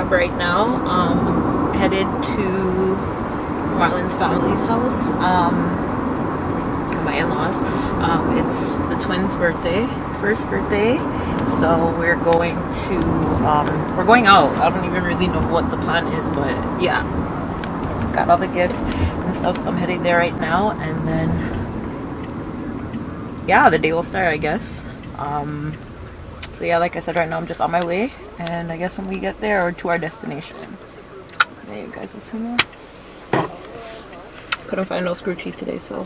up right now. Headed to Marlon's family's house. My in-laws. It's the twins' first birthday. So we're going to we're going out. I don't even really know what the plan is, but yeah, got all the gifts and stuff, so I'm heading there right now, and then yeah, the day will start, I guess. So yeah, like I said, right now I'm just on my way, and I guess when we get there, or to our destination, there you guys will see more. Couldn't find no screw cheese today, so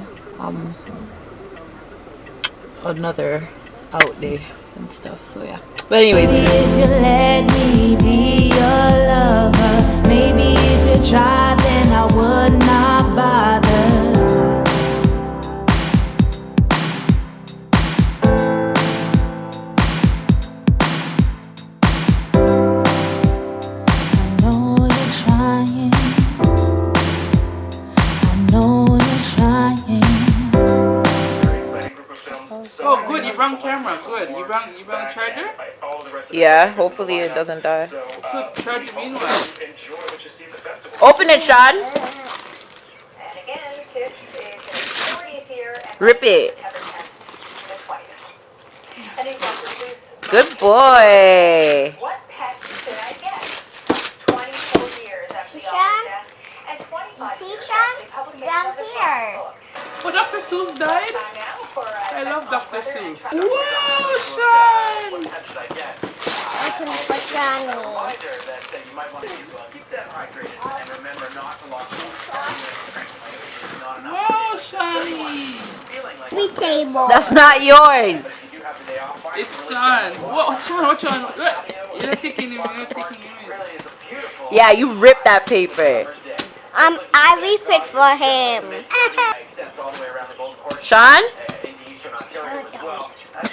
another out day and stuff, so yeah. But anyways, if you let me be your lover, maybe if you tried, then I would not bother. I know you're trying. I know you're trying. Oh, good. You brought camera. Good. You brought a charger? yeah, hopefully it doesn't die. So charger meanwhile. Open it, Sean. Rip it. Good boy. What pet should I get? 24 years after the author's death and 25 years after the publication of the book. Oh, Dr. Seuss died? I love Dr. Seuss. Whoa, Sean! I can put Johnny. Whoa, Shani! We table. That's not yours. It's Sean. Whoa, Sean, what Sean? You're not taking him in. Yeah, you ripped that paper. I repeat for him. Sean?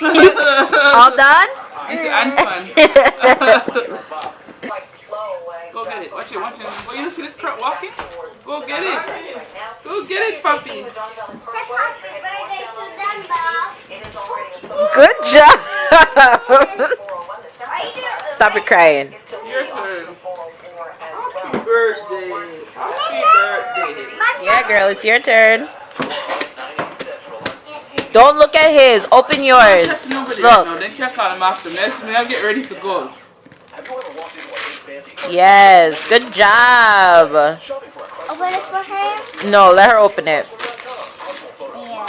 All done? It's Antoine. Go get it. Watch it. Well, you don't see this crap walking? Go get it. Go get it, puppy. Good job. Stop it crying. Your turn. Happy birthday. Happy birthday. Yeah, girl, it's your turn. Don't look at his. Open yours. Look. No, then can't call him after me. I'll get ready to go. Yes, good job. Open it for him? No, let her open it. Yeah.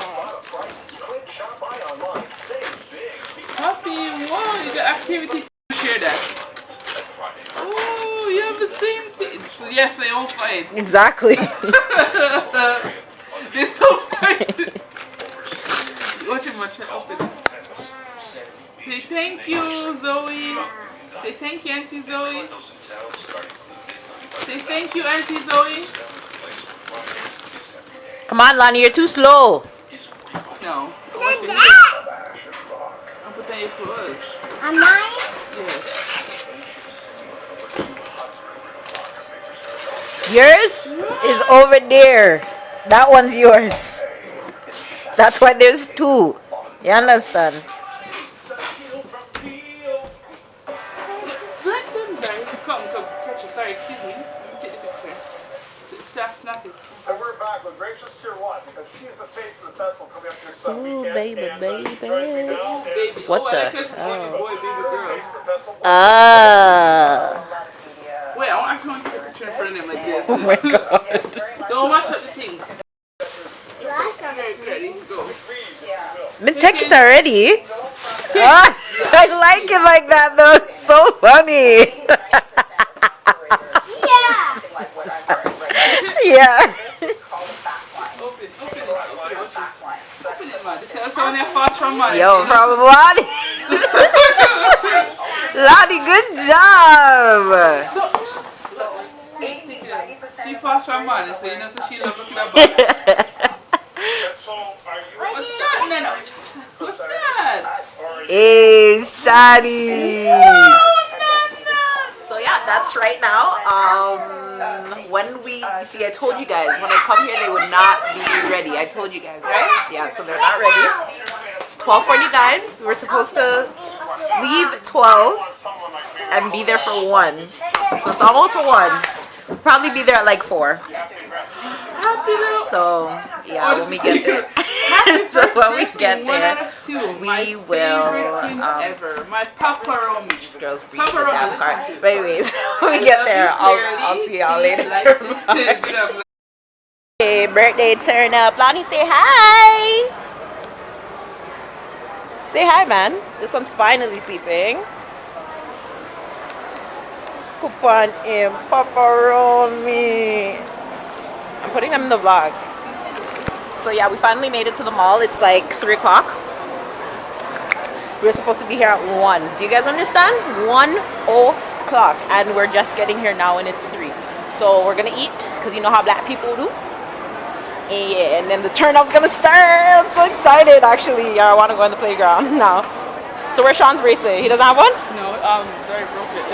Happy, whoa, you got activity. Share that. Oh, you have the same thing. So yes, they all fight. Exactly. They still fight. Watch him, open it. Say thank you, Zoe. Say thank you, Auntie Zoe. Say thank you, Auntie Zoe. Come on, Lonnie, you're too slow. No. I'll put that in your clothes. On mine? Yes. Yours is over there. That one's yours. That's why there's two. You understand? Let them die. Come, catch it. Sorry, excuse me. Take the picture. Snap it. And we're back with Rachel Sirois because she's the face of the festival coming up here this Ooh, weekend. baby, And, baby. she's joining me now. Baby. What I the? like this boy, baby girl. Ah. Wait, I actually want to take a picture in front of him like this. Oh my god. Don't mash up the things. Ready? Go. Been take it already. Ah, I like it like that though. It's so funny. Yeah. Open it, man. This is only a fast from money. Yo, from Lonnie. Lonnie, good job. She fast from money, so you know, so she love looking at body. What's that, Nana? What's that? Hey, Shadi. So yeah, that's right now. When we see, I told you guys when I come here they would not be ready. I told you guys, right? Yeah, so they're not ready. It's 12:49. We were supposed to leave at 12 and be there for 1. So it's almost 1. We'll probably be there at like 4. So yeah, when we get there, so when we get there, we will. My pepperoni. This girl's breathing the damn car. But anyways, when we get there, I'll see y'all later. Hey, birthday turn up. Lonnie, say hi. Say hi, man. This one's finally sleeping. Coupon in pepperoni. I'm putting them in the vlog. So yeah, we finally made it to the mall. It's like 3 o'clock. We were supposed to be here at 1. Do you guys understand? 1 o'clock. And we're just getting here now and it's 3. So we're gonna eat, because you know how black people do. And then the turnout's gonna start. I'm so excited actually. Yeah, I wanna go on the playground now. So where's Sean's bracelet? He doesn't have one? No, sorry, broke it.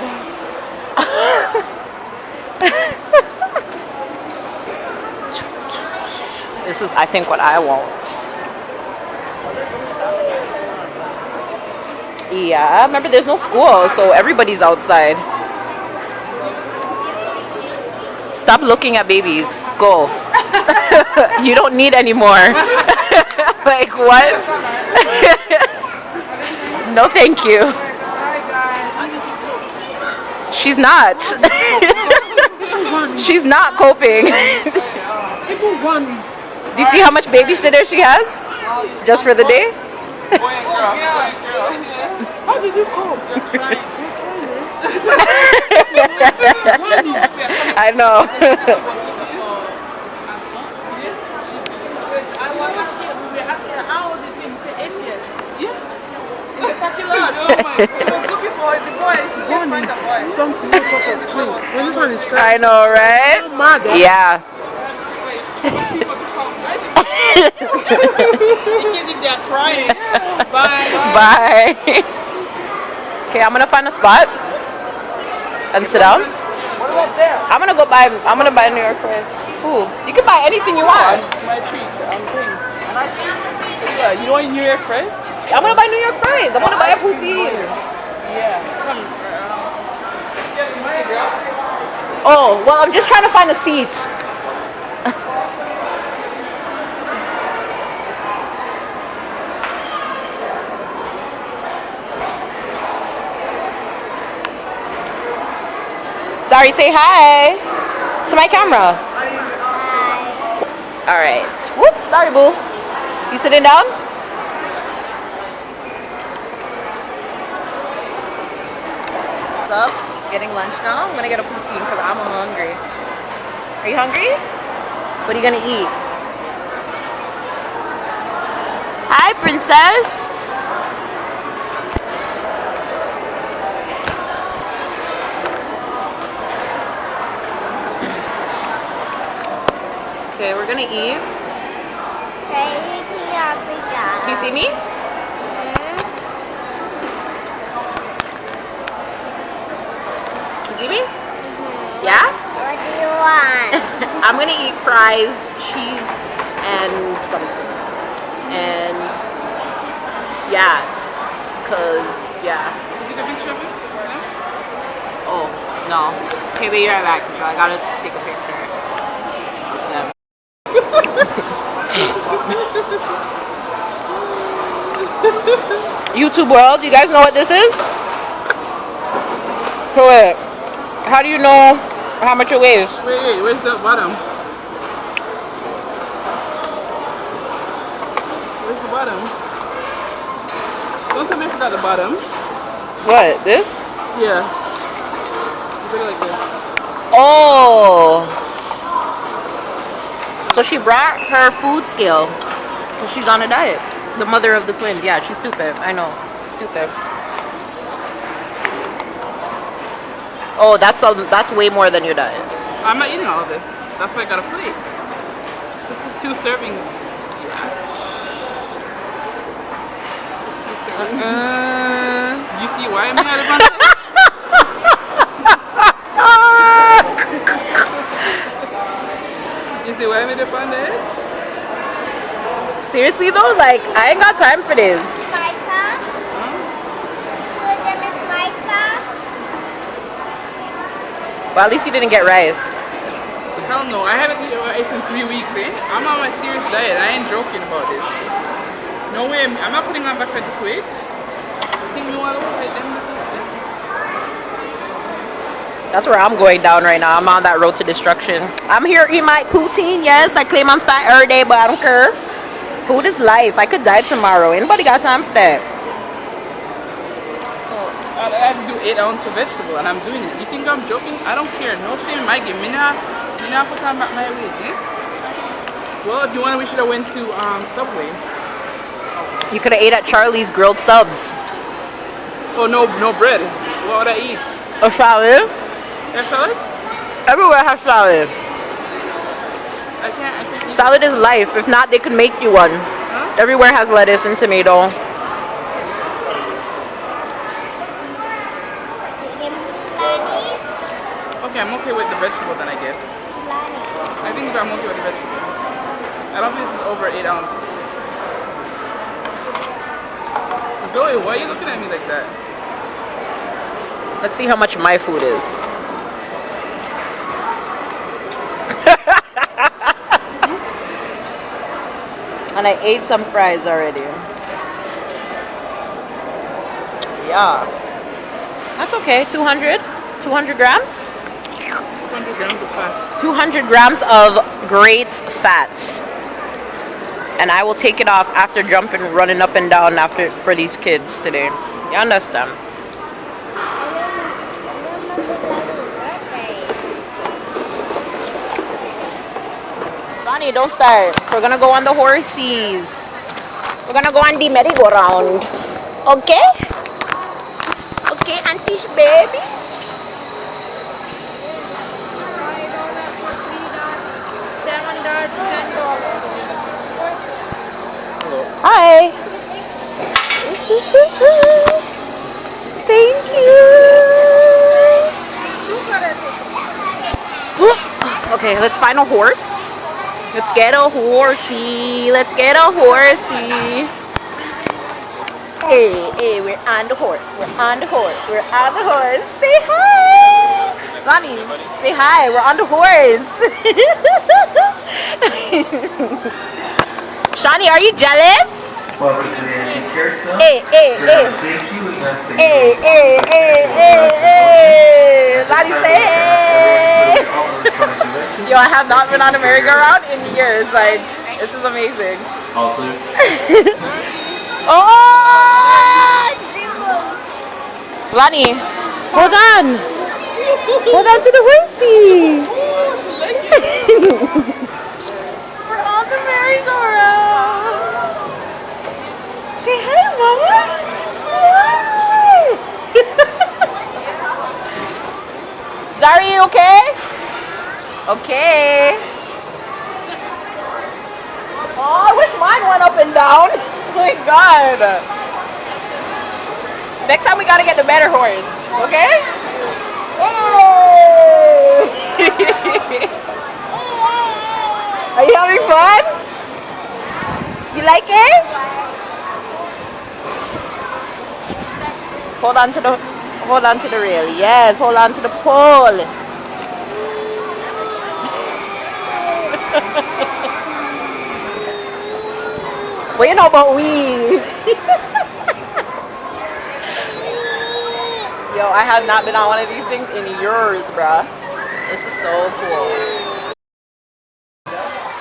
This is, I think, what I want. Yeah, remember there's no school, so everybody's outside. Stop looking at babies. Go. You don't need any more. Like, what? No, thank you. She's not. She's not coping. Do you see how much babysitter she has? Just for the day? How did you cope? I know. How old is he? He said 8 years. Yeah. In the parking lot. Oh my God. I was looking for the boy. She can't find the boy. Something to talk of twins. When this one is crazy. I know, right? Yeah. In case if they are crying. Bye. Bye. Okay, I'm gonna find a spot and sit down. What about there? I'm gonna buy New York fries. Ooh, you can buy anything you want. My treat. I'm doing. Yeah, you want New York fries? I'm gonna buy New York fries. I wanna buy a poutine. Yeah. Come. Oh, well, I'm just trying to find a seat. Sorry, say hi to my camera. Hi. All right. Whoop, sorry, boo. You sitting down? What's up? Getting lunch now. I'm gonna get a poutine because I'm hungry. Are you hungry? What are you gonna eat? Hi, princess. Okay, we're gonna eat. Can you see me? Can you see me? Yeah? What do you want? I'm gonna eat fries, cheese, and something. And yeah, yeah. Is it a picture of it? Oh, no. Okay, be right back. I gotta take a picture of them. YouTube world, you guys know what this is? So wait, how do you know how much it weighs? Wait, where's the bottom? Where's the bottom? Don't tell me I forgot the bottom. What, this? Yeah. You put it like this. Oh! So she brought her food scale. So she's on a diet. The mother of the twins. Yeah, she's stupid. I know. Stupid. Oh, that's way more than your diet. I'm not eating all of this. That's why I got a plate. This is 2 servings. You see why I'm not a bunch? You see why I'm a fun day? Seriously though, like I ain't got time for this. My sauce? Good, them is my sauce? Well, at least you didn't get rice. Hell no, I haven't eaten rice in 3 weeks, eh? I'm on my serious diet. I ain't joking about this. No way, I'm not putting on back at this weight. Think me want to look like them. That's where I'm going down right now. I'm on that road to destruction. I'm here eating my poutine. Yes, I claim I'm fat every day, but I don't care. Food is life. I could die tomorrow. Anybody got time for that? I have to do 8 ounces of vegetable, and I'm doing it. You think I'm joking? I don't care. No shame in my game. Me not put on back my weight, eh? Well, if you want, we should have went to Subway. You could have ate at Charlie's grilled subs. Oh, no bread. What would I eat? A salad? There's salad? Everywhere has salad. I can't. Salad is life. If not, they could make you one. Huh? Everywhere has lettuce and tomato. Okay, I'm okay with the vegetable then, I guess. I think I'm okay with the vegetable. I don't think this is over 8 ounces. Zoe, why are you looking at me like that? Let's see how much my food is. And I ate some fries already. Yeah. That's okay. 200 grams? 200 grams of fat. 200 grams of great fat. And I will take it off after jumping, running up and down after for these kids today. You understand? Bonnie, don't start. We're gonna go on the horses. We're gonna go on the merry-go-round. Okay? Okay, aunties, babies. Hi. Thank you. Okay, let's find a horse. Let's get a horsey. Let's get a horsey. Hey, we're on the horse. We're on the horse. We're on the horse. Say hi. Lonnie, say hi. We're on the horse. Shani, are you jealous? Welcome to the antique care club. Hey. Lonnie, say hey. Yo, I have not been on a merry-go-round in years. Like, this is amazing. All clear. Oh, Jesus. Lonnie, hold on. Hold on to the horsey. We're on the merry-go-round. Say hi, Mama. Say hi. Zari, you okay? Okay. Oh, I wish mine went up and down. Oh my God. Next time we gotta get the better horse, okay? Hey! Are you having fun? You like it? Hold on to the rail. Yes, hold on to the pole. What you know about we? Yo, I have not been on one of these things in years, bruh. This is so cool.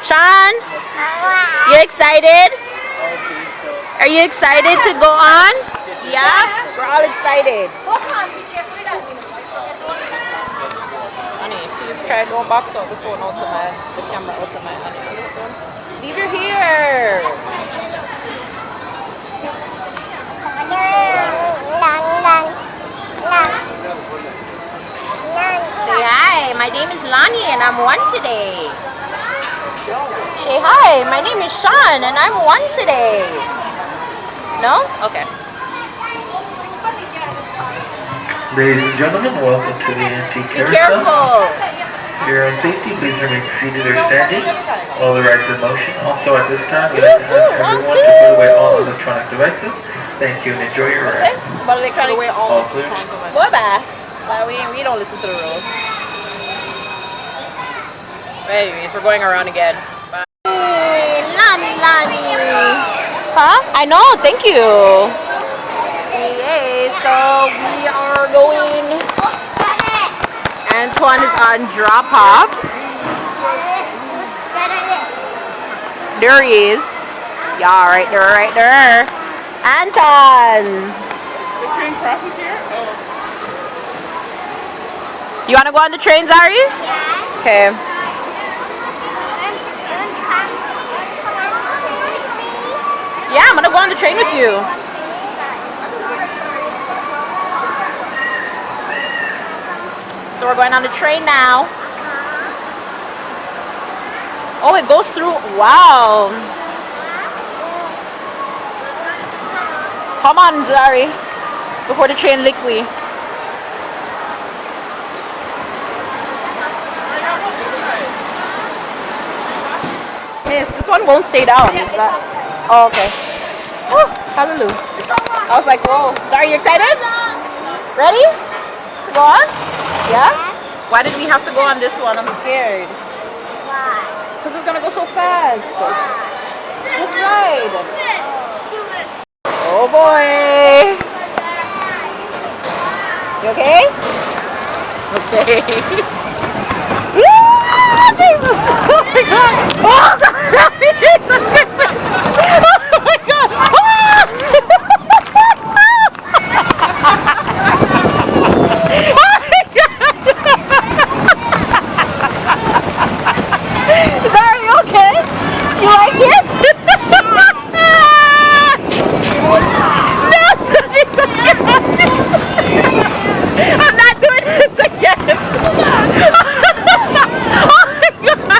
Sean, you excited? Are you excited to go on? Yeah, we're all excited. Honey, please try to box out the phone out to the camera out to my honey. Leave your hair. Say hi, my name is Lani and I'm one today. Say hi, my name is Sean and I'm one today. No? Okay. Ladies and gentlemen, welcome to the antique Be care careful. For your own safety, please remain seated or standing. All the rides are in motion. Also, at this time, we'd like to ask everyone to put away all electronic devices. Thank you and enjoy your ride. But electronic way All clear. Boy, bye. We don't listen to the rules. But anyways, we're going around again. Bye. Lani. Huh? I know, thank you. Yay, so we are going. Antoine is on drop off. There he is. Yeah, right there. Anton! The train crosses here? Oh. You want to go on the train, Zari? Yes. Okay. Yeah, I'm gonna go on the train with you. So we're going on the train now. Oh, it goes through. Wow. Come on, Zari. Before the train lick me. Yes, this one won't stay down. Is that? Oh, okay. Oh, hallelujah. I was like, whoa. Zari, you excited? Ready? To go on? Yeah? Why did we have to go on this one? I'm scared. Why? Because it's gonna go so fast. Just ride. Oh boy. You okay? Okay. Jesus! Oh my God! Oh Jesus Christ! Oh my God! Are you okay? You like it? No, Jesus Christ! I'm not doing this again. Oh my God!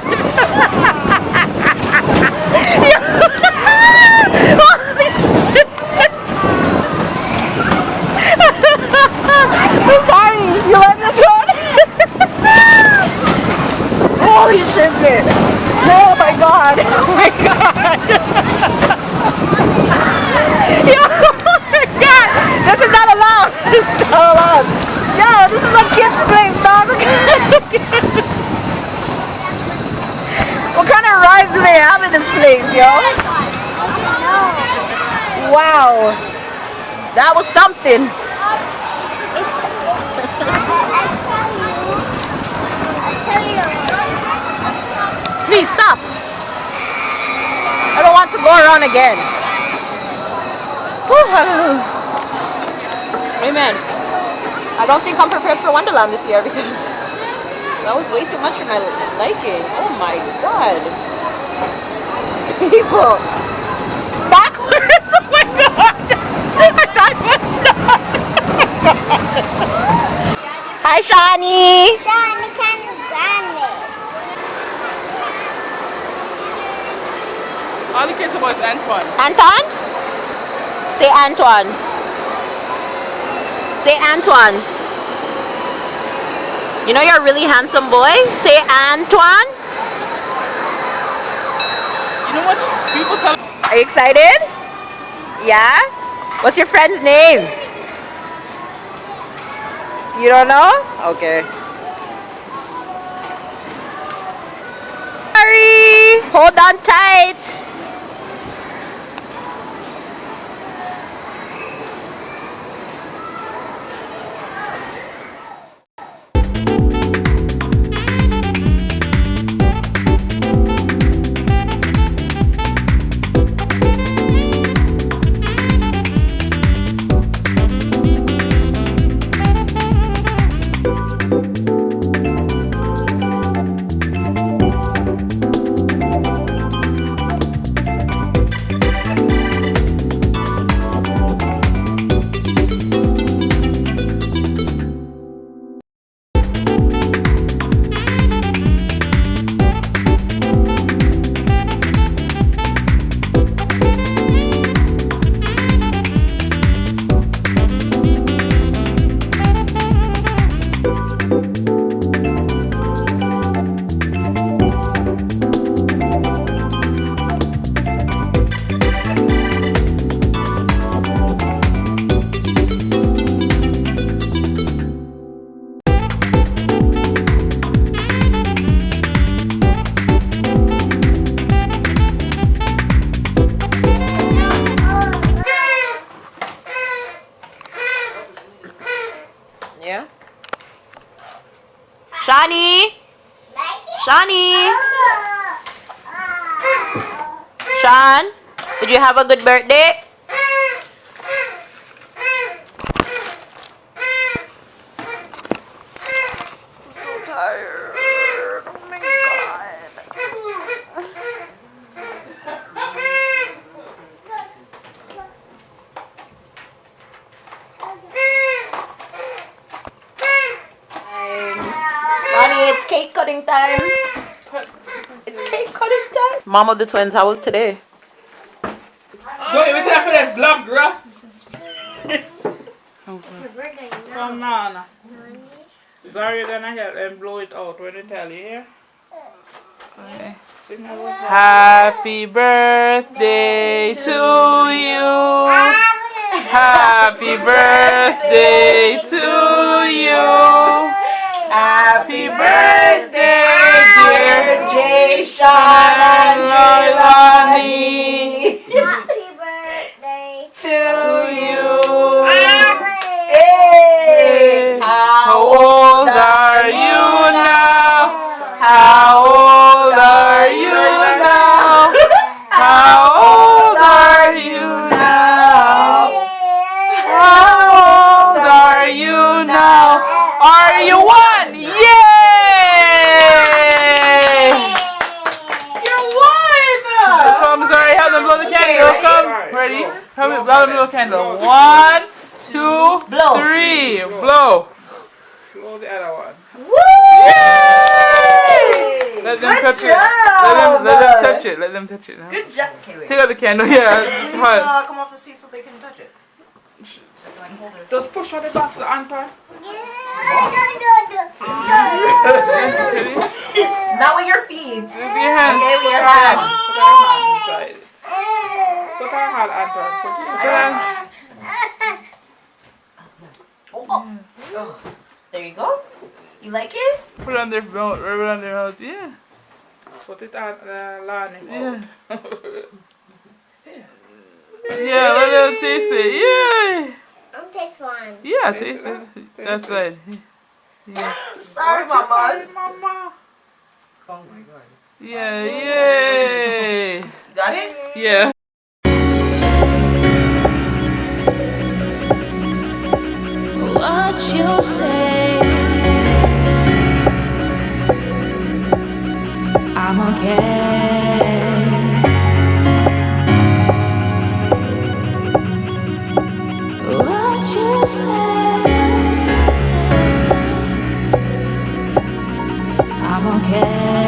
I'm sorry. You like this one? Holy shit! Oh my God! Oh my God! Yo, oh my God! This is not allowed! This is not allowed! Yo, this is a kid's place, dog! What kind of rides do they have in this place, yo? Wow! That was something! Please stop! I don't want to go around again. Whew, hallelujah. Amen. I don't think I'm prepared for Wonderland this year because that was way too much for my liking. Oh my God. People. Backwards! Oh my God! I thought it was not. Hi, Shani! Shani can stand this. All the kids about Antoine. Anton? Say Antoine. Say Antoine. You know you're a really handsome boy? Say Antoine. You know what people tell? Are you excited? Yeah? What's your friend's name? You don't know? Okay. Sorry. Hold on tight. Yeah. Shani. Shani. Sean, did you have a good birthday? I'm so tired. Oh my god. Lonnie, it's cake cutting time. It's cake cutting time. Mom of the twins, how was today? So you have for that black grass. Come on. Sorry, you're gonna help them blow it out when they tell you here. Okay. Happy birthday to you. Happy birthday to you. Happy birthday, dear JaeShawn JaeLani. Happy birthday To you. Hey. How old are you now? How old are you now? How old are you now? How old are you now? Are you one? Yay! You're one! Come, sorry, have them blow the candle. Come, ready? Have them blow the candle. 1, 2, 3. Blow. Blow the other one. Yay! Let them touch it. Let them touch it. Let them touch it now. Good job. Okay, wait. Take out the candle. Yeah, it's hot. Come off the seat so they can touch it. So I can hold it. Just push on the back to the anchor. Not with your feet. With your hand. Okay, with your hand. Put our hand inside it. Put our hand under it. Put your hand. Oh. There you go. You like it? Put it on their mouth. Rub it on their mouth. Yeah. Put it on Lani. Yeah. Yeah, let them taste it. Yeah. I'm taste one. Yeah, taste it. That's right. Yeah. Sorry, mamas. Mama. Oh my god. Yeah, yay. Got it? Yeah. What you say, I'm okay. What you say, I'm okay.